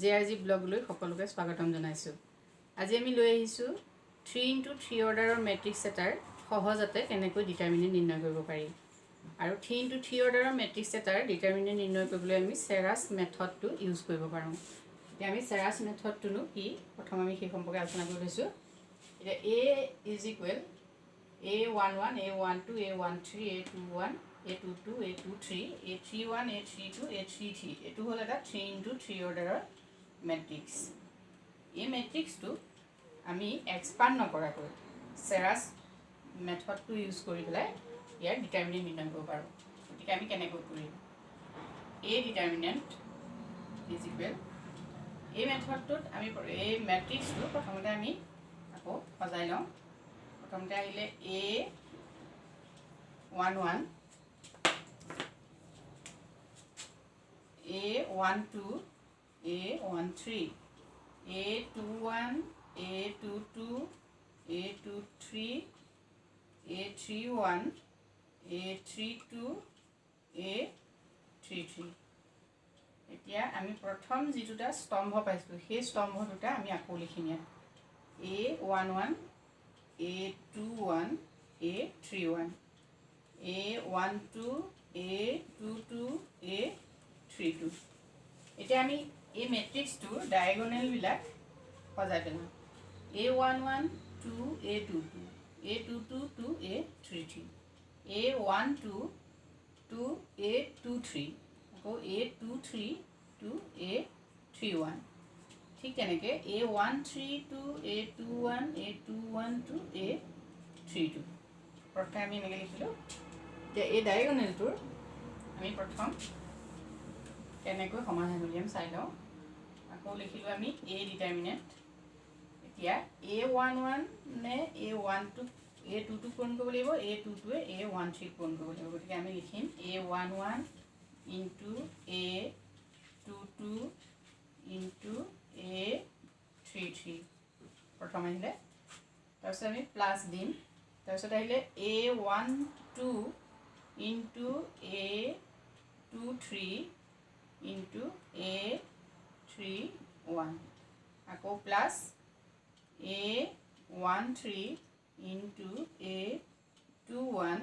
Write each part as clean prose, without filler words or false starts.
JRG blog লৈ সকলোকে স্বাগতম জনাইছোঁ। আজি আমি লৈ আহিছোঁ 3x3 অৰ্ডাৰৰ মেট্ৰিক্স এটাৰ সহজতে কেনেকৈ ডিটাৰমিনেণ্ট নিৰ্ণয় কৰিব পাৰি। আৰু 3x3 অৰ্ডাৰৰ মেট্ৰিক্স এটাৰ ডিটাৰমিনেণ্ট নিৰ্ণয় কৰিবলৈ আমি Sarrus মেথডটো ইউজ কৰিব পাৰোঁ। এতিয়া আমি Sarrus মেথডটোনো কি প্ৰথম আমি সেই সম্পৰ্কে আলোচনা কৰি লৈছোঁ। এতিয়া A is equal A11 A12 A13 A21 A22 A23 A31 A32 A33 এইটো হ'ল এটা 3x3 অৰ্ডাৰৰ মেট্ৰিক্স। এই মেট্ৰিক্সটো আমি এক্সপাণ্ড নকৰাকৈ Sarrus মেথডটো ইউজ কৰি পেলাই ইয়াৰ ডিটাৰমিনেণ্ট নিৰ্ণয় কৰিব পাৰোঁ। গতিকে আমি কেনেকৈ কৰিম? A ডিটাৰমিনেণ্ট ইজ ইকুৱেল এই মেথডটোত আমি এই মেট্ৰিক্সটো প্ৰথমতে আমি আকৌ সজাই লওঁ। প্ৰথমতে আহিলে A11 A12 A13 A21 A22 A23 A31 A32 A33 এতিয়া আমি প্ৰথম যিটোটা স্তম্ভ পাইছোঁ সেই স্তম্ভ দুটা আমি আকৌ লিখিম ইয়াত A11 A21 A31 A12 A22 A32 এতিয়া আমি এই মেট্ৰিক্সটোৰ ডায়েগনেলবিলাক সজাই পেলাম। A11 to A22 A22 to A33 A12 to A23 আকৌ A23 to A31 ঠিক তেনেকৈ A13 to A21 A21 to A32 প্ৰথমে আমি এনেকৈ লিখিলোঁ। এতিয়া এই ডায়েগনেলটোৰ আমি প্ৰথম কেনেকৈ সমাধান উলিয়াম চাই লওঁ। আকৌ লিখিলোঁ আমি A ডিটাৰমিনেণ্ট। এতিয়া A11 নে A12 A22 পূৰণ কৰিব লাগিব, A22ৱে A13 পূৰণ কৰিব লাগিব। গতিকে আমি লিখিম A11 into A22 into A33 প্ৰথম আহিলে। তাৰপিছত আমি প্লাছ দিম। তাৰপিছত আহিলে A12 into A23 into A31 আকৌ plus A13 into A21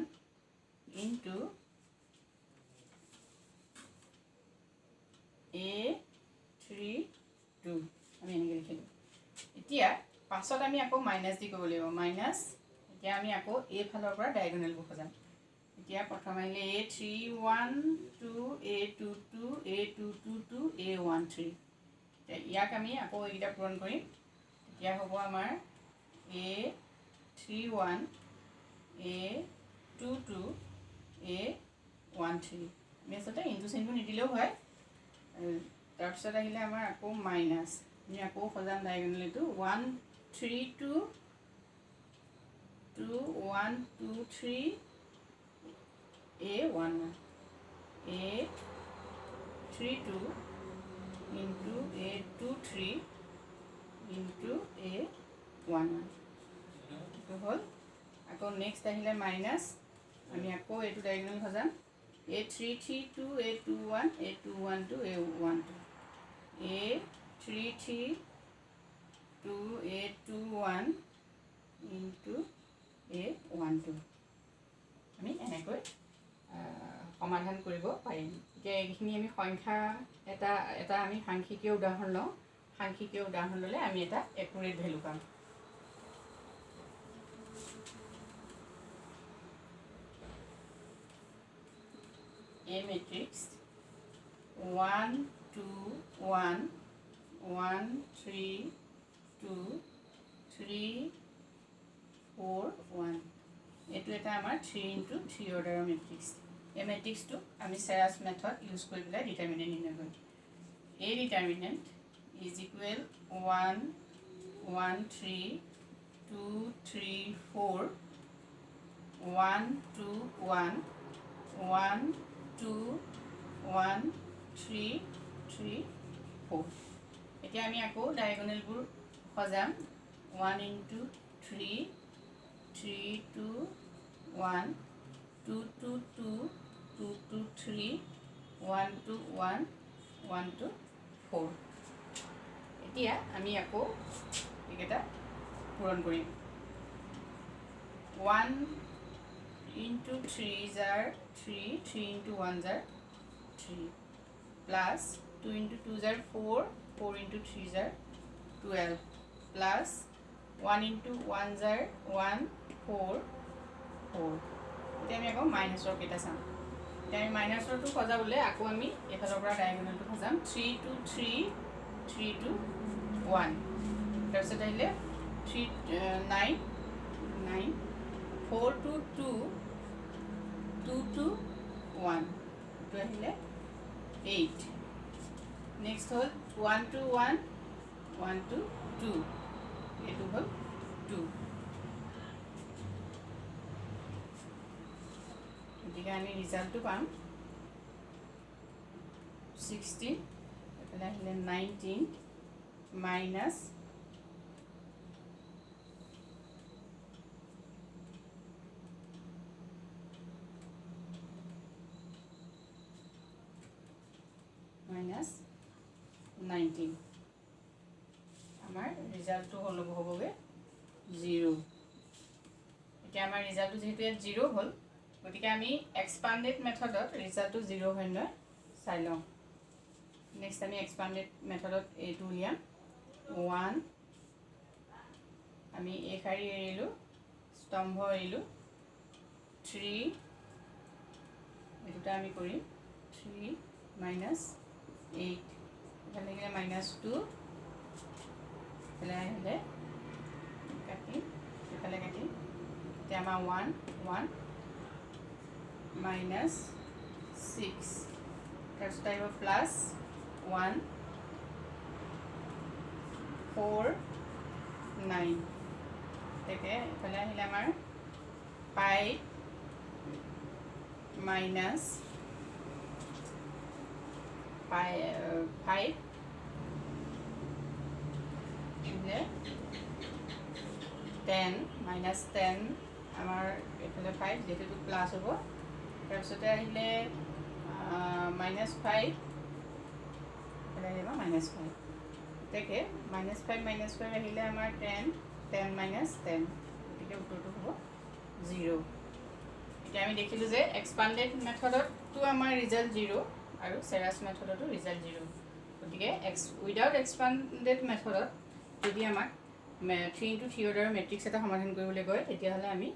into A32 আমি এনেকৈ লিখিলোঁ। এতিয়া পাছত আমি আকৌ মাইনাছ দি কৰিব লাগিব। মাইনাছ এতিয়া আমি আকৌ এইফালৰ পৰা ডায়েগনেলবোৰ সজাম। এতিয়া প্ৰথম আহিলে A31 to A22 A22 to A13 এতিয়া ইয়াক আমি আকৌ এইকেইটা পূৰণ কৰিম। এতিয়া হ'ব আমাৰ A31 A22 A13 আমি আচলতে ইনটু চিনটো নিদিলেও হয়। তাৰপিছত আহিলে আমাৰ আকৌ মাইনাছ আমি আকৌ সজাম ডায়েগনেলটো 132 to 123 A11 A32 into A23 into A11 এইটো হ'ল। আকৌ নেক্সট আহিলে মাইনাছ আমি আকৌ এইটো ডায়েগনেল সজাম A33 to A21 A21 to A12 A33 to A21 into A12 আমি এনেকৈ সমাধান কৰিব পাৰিম। এতিয়া এইখিনি আমি সংখ্যা এটা আমি সাংখ্যিকীয় উদাহৰণ লওঁ। সাংখ্যিকীয় উদাহৰণ ল'লে আমি এটা একুৰেট ভেলু পাম। A matrix 1 2 1 1 3 2 3 4 1 এইটো এটা আমাৰ 3x3 অৰ্ডাৰৰ মেট্ৰিক্স। এই মেট্ৰিক্সটোক আমি Sarrus মেথড ইউজ কৰি পেলাই ডিটাৰমিনেণ্ট নিৰ্ণয় কৰিম। A ডিটাৰমিনেণ্ট ইজ ইকুৱেল 1 1 3 2 3 4 1 2 1 1 2 1 3 3 4 এতিয়া আমি আকৌ ডায়েগনেলবোৰ সজাম 1 ইনটু 3 3 2 1 2 2 2 2 2 3 1 2 1 1 2 4 এতিয়া আমি আকৌ এইকেইটা পূৰণ কৰিম 1 into 3 jar 3 3 into 1 jar 3 plus 2 into 2 jar 4 4 into 3 jar 12 plus 1 into 1 jar 1 4 4 এতিয়া আমি আকৌ মাইনাছৰ কেইটা চাম এতিয়া আমি মাইনাছৰটো সজাবলৈ আকৌ আমি এফালৰ পৰা ডায়াগোনেলটো সজাম 3 to 3 3 to 1 তাৰপিছত আহিলে 3 9 9 4 to 2 2 to 1 to আহিলে 8 next হল 1 to 1 1 to 2 এটো হল 2 এদিকে আমি ৰিজাল্টটো পাম 16 এফালে আহিলে 19 মাইনাস minus 19 আমাৰ ৰিজাল্টটো হ'বগে 0 এতিয়া আমাৰ ৰিজাল্টটো যেহেতু 0 হ'ল গতিকে আমি এক্সপান্ডেড মেথডত ৰিজাল্টটো 0 হয় নহয় চাই লওঁ নেক্সট আমি এক্সপান্ডেড মেথডত এইটো উলিয়াম 1 আমি এই শাৰী এৰিলো স্তম্ভ এৰিলো 3 এটোটা আমি কৰিম 3 minus 8 এখানে গেলে minus 2 এখানে হলে কাটি এখানে কাটি তে আমা 1 1 minus 6 তাৰপিছত আহিব plus 1 4 9 তেকে এখানে আহিলে আমাৰ 5 minus 5 10 minus 10 আমাৰ এফালে 5 যেটো প্লাস হ'ব তাৰপিছতে আহিলে minus 5 এফালে আহিব minus 5 তেকে minus 5 আহিলে আমাৰ 10 10 minus 10 গতিকে উত্তৰটো হ'ব 0 এতিয়া আমি দেখিলো যে এক্সপান্ডেড মেথডটো আমাৰ ৰিজাল্ট 0 আৰু Sarrus মেথডটো ৰিজাল্ট 0 গতিকে উইদাউট এক্সপান্ডেড মেথডত যদি আমাক 3 into 3 অৰ্ডাৰৰ মেট্ৰিক্স এটা সমাধান কৰিবলৈ কয় তেতিয়াহ'লে আমি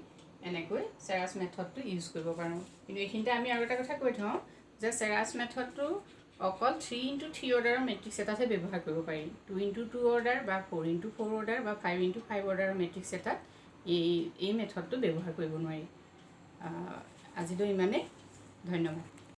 এনেকৈ Sarrus মেথডটো ইউজ কৰিব পাৰোঁ কিন্তু এইখিনিতে আমি আৰু এটা কথা কৈ থওঁ যে Sarrus মেথডটো অকল 3 into 3 অৰ্ডাৰৰ মেট্ৰিক্স এটাতে ব্যৱহাৰ কৰিব পাৰি 2 into 2 অৰ্ডাৰ বা 4 into 4 অৰ্ডাৰ বা 5 into 5 অৰ্ডাৰৰ মেট্ৰিক্স এটাত এই মেথডটো ব্যৱহাৰ কৰিব নোৱাৰি আজিলৈ ইমানে ধন্যবাদ